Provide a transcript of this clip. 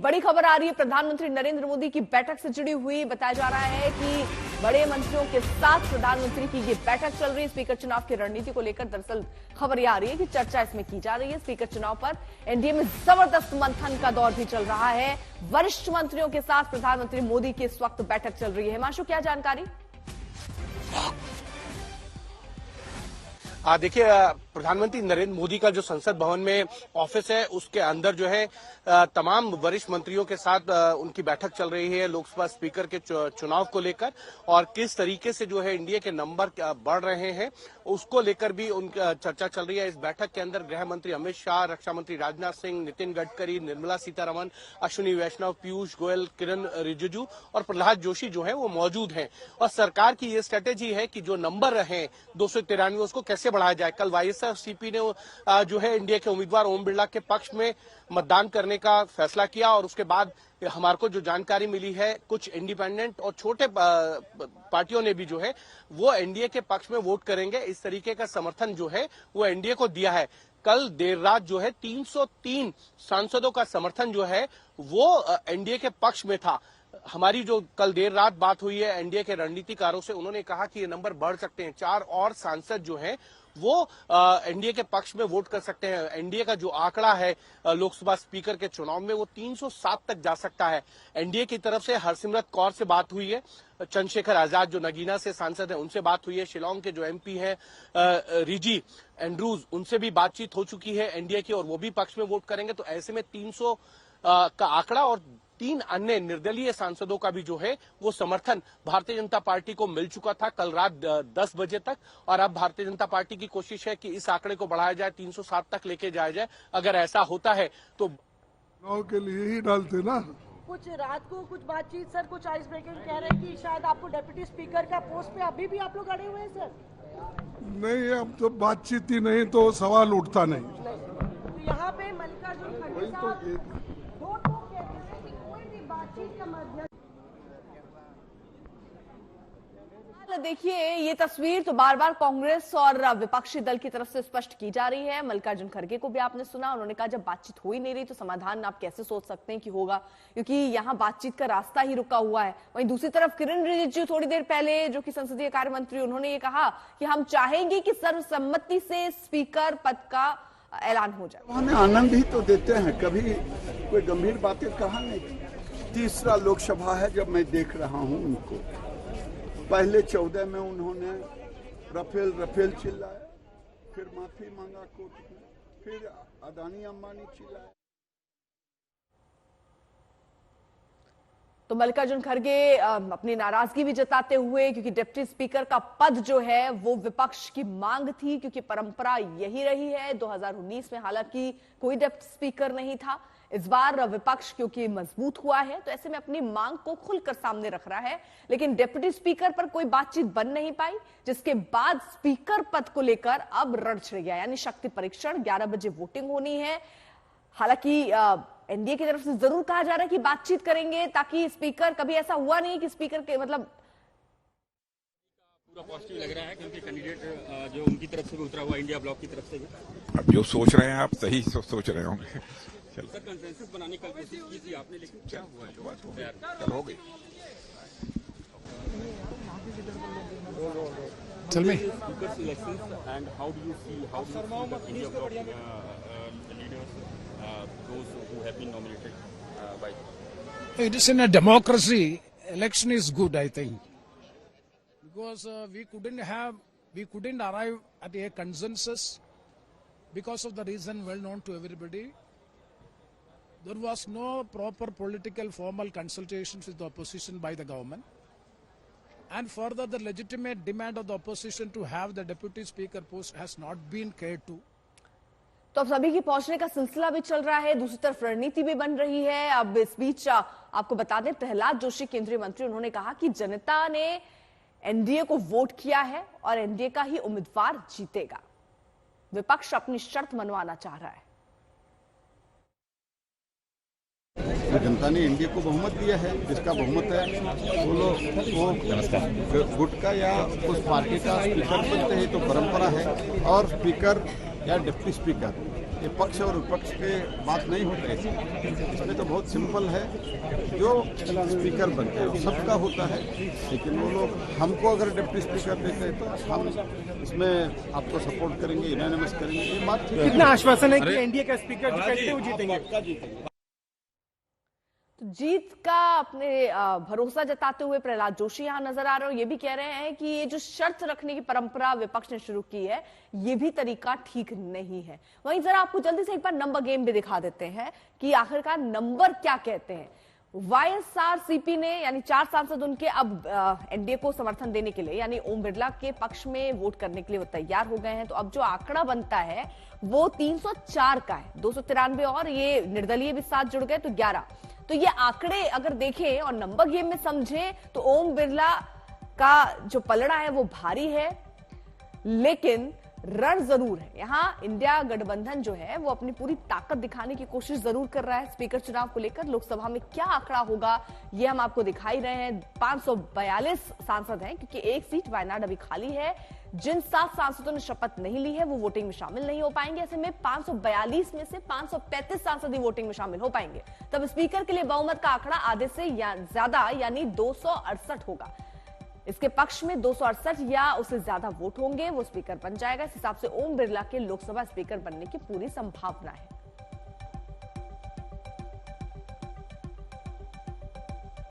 बड़ी खबर आ रही है प्रधानमंत्री नरेंद्र मोदी की बैठक से जुड़ी हुई। बताया जा रहा है कि बड़े मंत्रियों के साथ प्रधानमंत्री की ये बैठक चल रही है। स्पीकर चुनाव की रणनीति को लेकर दरअसल खबर ये आ रही है कि चर्चा इसमें की जा रही है। स्पीकर चुनाव पर एनडीए में जबरदस्त मंथन का दौर भी चल रहा है। वरिष्ठ मंत्रियों के साथ प्रधानमंत्री मोदी की इस वक्त बैठक चल रही है। हिमांशु, क्या जानकारी? देखिए, प्रधानमंत्री नरेंद्र मोदी का जो संसद भवन में ऑफिस है उसके अंदर जो है तमाम वरिष्ठ मंत्रियों के साथ उनकी बैठक चल रही है लोकसभा स्पीकर के चुनाव को लेकर, और किस तरीके से जो है इंडिया के नंबर बढ़ रहे हैं उसको लेकर भी उनकी चर्चा चल रही है। इस बैठक के अंदर गृह मंत्री अमित शाह, रक्षा मंत्री राजनाथ सिंह, नितिन गडकरी, निर्मला सीतारमण, अश्विनी वैष्णव, पीयूष गोयल, किरण रिजिजू और प्रहलाद जोशी जो है वो मौजूद हैं। और सरकार की ये स्ट्रेटेजी है कि जो नंबर रहे 293 उसको कैसे बढ़ाया जाए। कल वाईएसआरसीपी ने जो है इंडिया के उम्मीदवार ओम बिरला के पक्ष में मतदान करने का फैसला किया, और उसके बाद हमारे को जो जानकारी मिली है कुछ इंडिपेंडेंट और छोटे पार्टियों ने भी जो है वो एनडीए के पक्ष में वोट करेंगे, इस तरीके का समर्थन जो है वो एनडीए को दिया है। कल देर रात जो है 303 सांसदों का समर्थन जो है वो एनडीए के पक्ष में था। हमारी जो कल देर रात बात हुई है एनडीए के रणनीतिकारों से, उन्होंने कहा कि ये नंबर बढ़ सकते हैं। 4 और सांसद जो हैं वो एनडीए के पक्ष में वोट कर सकते हैं। एनडीए का जो आंकड़ा है लोकसभा स्पीकर के चुनाव में वो 307 तक जा सकता है। एनडीए की तरफ से हरसिमरत कौर से बात हुई है, चंद्रशेखर आजाद जो नगीना से सांसद है उनसे बात हुई है, शिलांग के जो एमपी हैं रिजी एंड्रूज उनसे भी बातचीत हो चुकी है एनडीए की, और वो भी पक्ष में वोट करेंगे। तो ऐसे में 300 का आंकड़ा और 3 अन्य निर्दलीय सांसदों का भी जो है वो समर्थन भारतीय जनता पार्टी को मिल चुका था कल रात 10 बजे तक, और अब भारतीय जनता पार्टी की कोशिश है कि इस आंकड़े को बढ़ाया जाए, 307 तक लेके जाया जाए। अगर ऐसा होता है तो चुनाव के लिए ही डालते ना। कुछ रात को कुछ बातचीत सर, कुछ आइस ब्रेकिंग कह रहे हैं कि शायद आपको डिप्टी स्पीकर का पोस्ट पे अभी भी आप लोग अड़े हुए हैं सर। नहीं, अब तो बातचीत ही नहीं तो सवाल उठता नहीं। तो यहाँ पे मल्लिकार्जुन खड़गे साहब दो टोक कहते हैं कि कोई भी बातचीत का माध्यम। देखिए, ये तस्वीर तो बार बार कांग्रेस और विपक्षी दल की तरफ से स्पष्ट की जा रही है। मल्लिकार्जुन खड़गे को भी आपने सुना, उन्होंने कहा जब बातचीत हो ही नहीं रही तो समाधान आप कैसे सोच सकते हैं कि होगा, क्योंकि यहाँ बातचीत का रास्ता ही रुका हुआ है। वहीं दूसरी तरफ किरण रिजिजू थोड़ी देर पहले, जो कि संसदीय कार्य मंत्री, उन्होंने ये कहा कि हम चाहेंगे कि सर्वसम्मति से स्पीकर पद का ऐलान हो जाए। हमें आनंद ही तो देते हैं, कभी कोई गंभीर बातें कहा नहीं। तीसरा लोकसभा है जब मैं देख रहा हूं उनको। पहले 14 में उन्होंने रफेल चिल्लाया, फिर माफी मांगा कोर्ट में, फिर अदानी अंबानी चिल्लाया। तो मल्लिकार्जुन खड़गे अपनी नाराजगी भी जताते हुए, क्योंकि डिप्टी स्पीकर का पद जो है वो विपक्ष की मांग थी, क्योंकि परंपरा यही रही है। 2019 में हालांकि कोई डिप्टी स्पीकर नहीं था। इस बार विपक्ष क्योंकि मजबूत हुआ है तो ऐसे में अपनी मांग को खुलकर सामने रख रहा है, लेकिन डिप्टी स्पीकर पर कोई बातचीत बन नहीं पाई, जिसके बाद स्पीकर पद को लेकर अब रण छिड़ गया। यानी शक्ति परीक्षण, 11 बजे वोटिंग होनी है। हालांकि एनडीए की तरफ से जरूर कहा जा रहा है कि बातचीत करेंगे, ताकि स्पीकर, कभी ऐसा हुआ नहीं कि स्पीकर के मतलब पूरा पॉजिटिव लग रहा है, क्योंकि कैंडिडेट जो उनकी तरफ से भी उतरा हुआ, इंडिया ब्लॉक की तरफ से भी। अब जो सोच रहे हैं आप सही सोच रहे होंगे। सर, कंसेंसस बनाने की कोशिश की थी आपने, लेकिन क्या हुआ है? चल हो गई। चल में Speaker's elections, and how do you see the India bloc leaders, those who have been nominated by? It is in a democracy. Election is good, I think, because we couldn't arrive at a consensus because of the reason well known to everybody. There was no proper political formal consultations with the opposition by the government, and further the legitimate demand of the opposition to have the deputy speaker post has not been catered to. तो अब सभी की पहुंचने का सिलसिला भी चल रहा है, दूसरी तरफ रणनीति भी बन रही है। अब इस बीच आपको बता दें, प्रहलाद जोशी केंद्रीय मंत्री, उन्होंने कहा कि जनता ने एनडीए को वोट किया है और एनडीए का ही उम्मीदवार जीतेगा। विपक्ष अपनी शर्त मनवाना चाह रहा है। जनता ने एनडीए को बहुमत दिया है, जिसका बहुमत है वो गुट का या उस पार्टी का स्पीकर बनते हैं, तो परंपरा है। और स्पीकर या डिप्टी स्पीकर ये पक्ष और विपक्ष के बात नहीं होती है, इसमें तो बहुत सिंपल है, जो स्पीकर बनते हैं सबका होता है, लेकिन वो लोग हमको अगर डिप्टी स्पीकर देते हैं तो हम इसमें आपको सपोर्ट करेंगे, यूनानिमस करेंगे, ये बात ठीक है। कितना आश्वासन है कि एनडीए का स्पीकर जो कहते हैं वो जीतेंगे? तो जीत का अपने भरोसा जताते हुए प्रहलाद जोशी यहां नजर आ रहे हो। ये भी कह रहे हैं कि ये जो शर्त रखने की परंपरा विपक्ष ने शुरू की है, ये भी तरीका ठीक नहीं है। वहीं जरा आपको जल्दी से एक बार नंबर गेम भी दिखा देते हैं कि आखिरकार नंबर क्या कहते हैं। वाईएसआरसीपी ने यानी 4 सांसद उनके अब एनडीए को समर्थन देने के लिए यानी ओम बिरला के पक्ष में वोट करने के लिए वो तैयार हो गए हैं। तो अब जो आंकड़ा बनता है वो 304 का है, 293 और ये निर्दलीय भी साथ जुड़ गए तो 11। तो ये आंकड़े अगर देखें और नंबर गेम में समझें तो ओम बिरला का जो पलड़ा है वो भारी है, लेकिन रण जरूर है। यहां इंडिया गठबंधन जो है वो अपनी पूरी ताकत दिखाने की कोशिश जरूर कर रहा है स्पीकर चुनाव को लेकर। लोकसभा में क्या आंकड़ा होगा ये हम आपको दिखाई रहे हैं। 542 सांसद हैं क्योंकि एक सीट वायनाड अभी खाली है। जिन 7 सांसदों ने शपथ नहीं ली है वो वोटिंग में शामिल नहीं हो पाएंगे। ऐसे में 542 में से 535 सांसद ही वोटिंग में शामिल हो पाएंगे। तब स्पीकर के लिए बहुमत का आंकड़ा आधे से ज्यादा यानी 268 होगा। इसके पक्ष में 268 या उससे ज्यादा वोट होंगे, वो स्पीकर बन जाएगा। इस हिसाब से ओम बिरला के लोकसभा स्पीकर बनने की पूरी संभावना है।